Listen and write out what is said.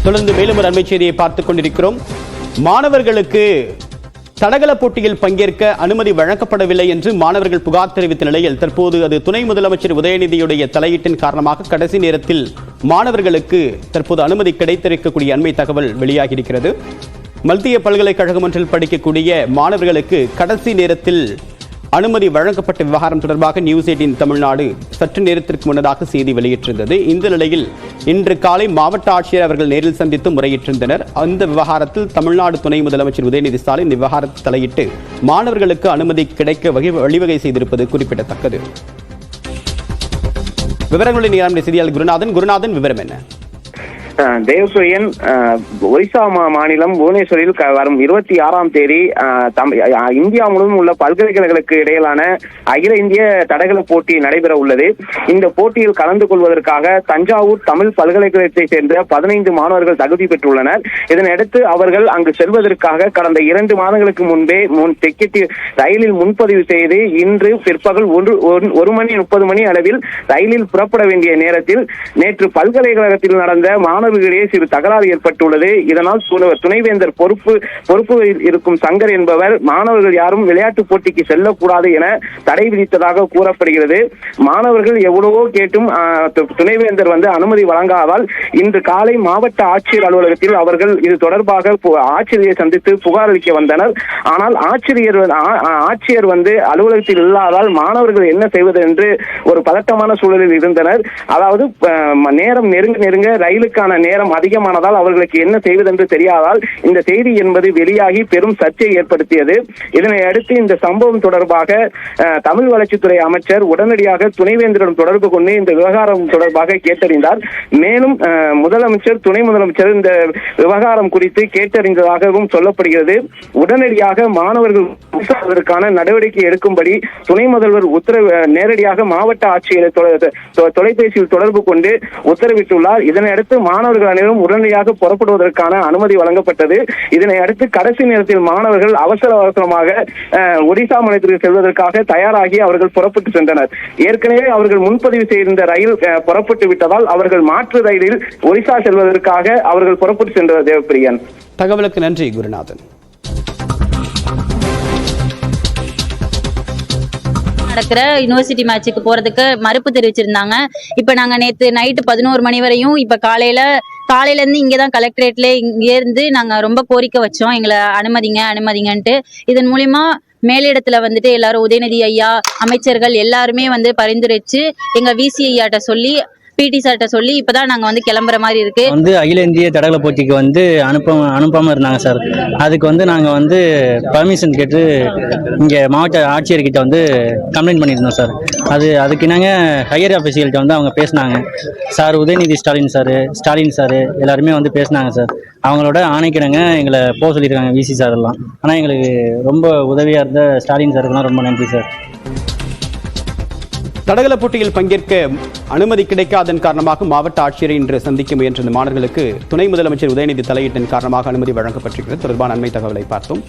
தொடர்ந்து மேலும் ஒரு அண்மைச் செய்தியை பார்த்துக் கொண்டிருக்கிறோம். மாணவர்களுக்கு தடகள போட்டியில் பங்கேற்க அனுமதி வழங்கப்படவில்லை என்று மாணவர்கள் புகார் தெரிவித்த நிலையில் தற்போது அது துணை முதலமைச்சர் உதயநிதியுடைய தலையீட்டின் காரணமாக கடைசி நேரத்தில் மாணவர்களுக்கு தற்போது அனுமதி கிடைத்திருக்கக்கூடிய அண்மை தகவல் வெளியாகியிருக்கிறது. மத்திய பல்கலைக்கழகம் ஒன்றில் படிக்கக்கூடிய மாணவர்களுக்கு கடைசி நேரத்தில் அனுமதி வழங்கப்பட்ட விவகாரம் தொடர்பாக நியூஸ் 18 தமிழ்நாடு சற்று நேரத்திற்கு முன்னதாக செய்தி வெளியிட்டிருந்தது. இந்த நிலையில் இன்று காலை மாவட்ட ஆட்சியர் அவர்கள் நேரில் சந்தித்து முறையிட்டிருந்தனர். அந்த விவகாரத்தில் தமிழ்நாடு துணை முதலமைச்சர் உதயநிதி ஸ்டாலின் இந்த விவகாரத்தில் தலையிட்டு மாணவர்களுக்கு அனுமதி கிடைக்க வழிவகை செய்திருப்பது குறிப்பிடத்தக்கது. விவரங்களின் நேரம் செய்தியாளர் குருநாதன் விவரம் என்ன? தேவசூரியன், ஒரிசா மாநிலம் புவனேஸ்வரில் வரும் 26ஆம் தேதி இந்தியா முழுவதும் உள்ள பல்கலைக்கழகங்களுக்கு இடையிலான அகில இந்திய தடகள போட்டி நடைபெற உள்ளது. இந்த போட்டியில் கலந்து கொள்வதற்காக தஞ்சாவூர் தமிழ் பல்கலைக்கழகத்தை சேர்ந்த 15 மாணவர்கள் தகுதி பெற்றுள்ளனர். இதனையடுத்து அவர்கள் அங்கு செல்வதற்காக கடந்த 2 மாதங்களுக்கு முன்பே டிக்கெட் ரயிலில் முன்பதிவு செய்து இன்று பிற்பகல் 1:30 அளவில் ரயிலில் புறப்பட வேண்டிய நேரத்தில் நேற்று பல்கலைக்கழகத்தில் நடந்த மாணவர்களிடையே சிறு தகராறு ஏற்பட்டுள்ளது. இதனால் துணைவேந்தர் பொறுப்பு இருக்கும் சங்கர் என்பவர் மாணவர்கள் யாரும் விளையாட்டு போட்டிக்கு செல்லக்கூடாது என தடை விதித்ததாக கூறப்படுகிறது. மாணவர்கள் எவ்வளவோ கேட்டும் துணைவேந்தர் அனுமதி வழங்காதால் இன்று காலை மாவட்ட ஆட்சியர் அலுவலகத்தில் அவர்கள் இது தொடர்பாக ஆட்சியரை சந்தித்து புகார் அளிக்க வந்தனர். ஆனால் ஆட்சியர் அலுவலகத்தில் இல்லாதால் மாணவர்கள் என்ன செய்வது என்று ஒரு பதட்டமான சூழலில் இருந்தனர். அதாவது நேரம் நெருங்க ரயிலுக்கான நேரம் அதிகமானதால் அவர்களுக்கு என்ன செய்வது என்று தெரியாதால் இந்த செய்தி என்பது வெளியாகி பெரும் சர்ச்சை ஏற்படுத்தியது. இதனை அடுத்து இந்த சம்பவம் தொடர்பாக தமிழ் வளர்ச்சித்துறை அமைச்சர் உடனடியாக துணைவேந்தரிடம் தொடர்பு கொண்டு இந்த விவகாரம் தொடர்பாக கேட்டறிந்தார். மேலும் முதலமைச்சர் துணை முதலமைச்சர் இந்த விவகாரம் குறித்து கேட்டறிந்ததாகவும் சொல்லப்படுகிறது. உடனடியாக மாணவர்கள் அதற்கான நடவடிக்கை எடுக்கும்படி துணை முதல்வர் நேரடியாக மாவட்ட ஆட்சியரை தொலைபேசியில் தொடர்பு கொண்டு உத்தரவிட்டுள்ளார். இதனை அடுத்து மாணவர்கள் அனைவரும் உடனடியாக புறப்படுவதற்கான அனுமதி வழங்கப்பட்டது. இதனை அடுத்து கடைசி நேரத்தில் மாணவர்கள் அவசரமாக ஒடிசா மாநிலத்திற்கு செல்வதற்காக தயாராகி அவர்கள் புறப்பட்டு சென்றனர். ஏற்கனவே அவர்கள் முன்பதிவு செய்திருந்த ரயில் புறப்பட்டு விட்டதால் அவர்கள் மாற்று ரயிலில் ஒடிசா செல்வதற்காக அவர்கள் புறப்பட்டு சென்றனர். தேவப்பிரியன், தகவலுக்கு நன்றி குருநாதன். நடக்கிற யூனிவர்சிட்டி மேட்சுக்கு போறதுக்கு மறுப்பு தெரிவிச்சிருந்தாங்க. இப்ப நாங்க நேத்து நைட்டு 11 மணி வரையும் இப்ப காலையில இருந்து இங்கதான் கலெக்டரேட்ல இங்கே இருந்து நாங்க ரொம்ப கோரிக்கை வச்சோம், எங்களை அனுமதிங்கன்ட்டு. இதன் மூலியமா மேலிடத்துல எல்லாரும் உதயநிதி ஐயா, அமைச்சர்கள் எல்லாருமே பரிந்துரைச்சு எங்க விசி ஐயாட்ட சொல்லி பிடி சார்ட்ட சொல்லி இப்பதான் நாங்க கிளம்புற மாதிரி இருக்கு. அகில இந்திய தடகள போட்டிக்கு அனுப்பாம இருந்தாங்க சார். அதுக்கு நாங்க பர்மிஷன் கேட்டு இங்க மாவட்ட ஆட்சியர்கிட்ட கம்ப்ளைண்ட் பண்ணியிருந்தோம் சார். அதுக்கு நாங்க ஹையர் ஆஃபீஸியல்கிட்ட அவங்க பேசினாங்க சார். உதயநிதி ஸ்டாலின் சார் எல்லாருமே பேசினாங்க சார். அவங்களோட ஆணைக்கிடங்க எங்களை போக சொல்லியிருக்காங்க விசி சார் எல்லாம். ஆனால் எங்களுக்கு ரொம்ப உதவியா இருந்த ஸ்டாலின் சாருக்குலாம் ரொம்ப நன்றி சார். தடகள போட்டியில் பங்கேற்க அனுமதி கிடைக்காதன் காரணமாக மாவட்ட ஆட்சியரை இன்று சந்திக்க முயன்ற மாணவர்களுக்கு துணை முதலமைச்சர் உதயநிதி தலையீட்டின் காரணமாக அனுமதி வழங்கப்பட்டிருக்கிறது. தொடர்பான அண்மை தகவலை பார்த்தோம்.